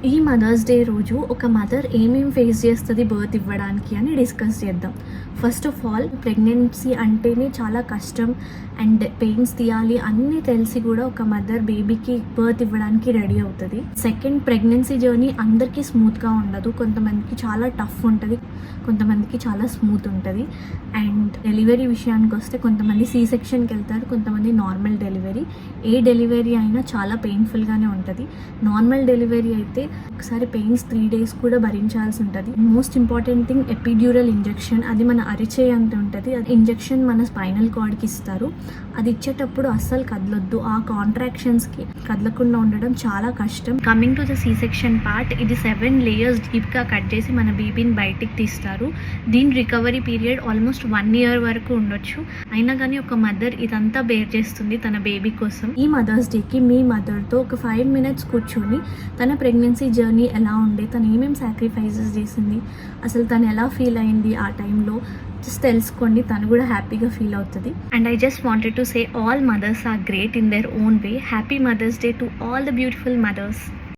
ఈ mothers day రోజు ఒక మదర్ ఏమేం ఫేస్ చేస్తుంది బర్త్ ఇవ్వడానికి అని డిస్కస్ చేద్దాం. ఫస్ట్ ఆఫ్ ఆల్, ప్రెగ్నెన్సీ అంటేనే చాలా కష్టం అండ్ పెయిన్స్ తీయాలి అన్నీ తెలిసి కూడా ఒక మదర్ బేబీకి బర్త్ ఇవ్వడానికి రెడీ అవుతుంది. సెకండ్, ప్రెగ్నెన్సీ జర్నీ అందరికీ స్మూత్గా ఉండదు. కొంతమందికి చాలా టఫ్ ఉంటుంది, కొంతమందికి చాలా స్మూత్ ఉంటుంది. అండ్ డెలివరీ విషయానికి వస్తే కొంతమంది సీ సెక్షన్కి వెళ్తారు, కొంతమంది నార్మల్ డెలివరీ. ఏ డెలివరీ అయినా చాలా పెయిన్ఫుల్గానే ఉంటుంది. నార్మల్ డెలివరీ అయితే ఒకసారి పెయిన్స్ 3 days కూడా భరించాల్సి ఉంటుంది. Most important thing epidural injection. అది మన అరిచేయి అంత ఉంటుంది. అది ఇంజెక్షన్ మన స్పైనల్ కార్డ్కి ఇస్తారు. అది ఇచ్చేటప్పుడు అస్సలు కదలొద్దు. ఆ కాంట్రాక్షన్స్కి కదలకుండా ఉండడం చాలా కష్టం. Coming to the C section part, ఇది 7 layers డీప్గా కట్ చేసి మన బేబీని బయటికి తీస్తారు. దీని రికవరీ పీరియడ్ ఆల్మోస్ట్ 1 year వరకు ఉండొచ్చు. అయినా కానీ ఒక మదర్ ఇదంతా బేర్ చేస్తుంది తన బేబీ కోసం. ఈ మదర్స్ డేకి మీ మదర్తో ఒక 5 minutes కూర్చొని తన ప్రెగ్నెన్సీ జర్నీ ఎలా ఉండే, తను ఏమేమి సాక్రిఫైసెస్ చేసింది, అసలు తను ఎలా ఫీల్ అయింది ఆ టైంలో జస్ట్ తెలుసుకోండి. తను కూడా హ్యాపీగా ఫీల్ అవుతుంది. And I just wanted to say all mothers are great in their own way. Happy Mother's Day to all the beautiful mothers.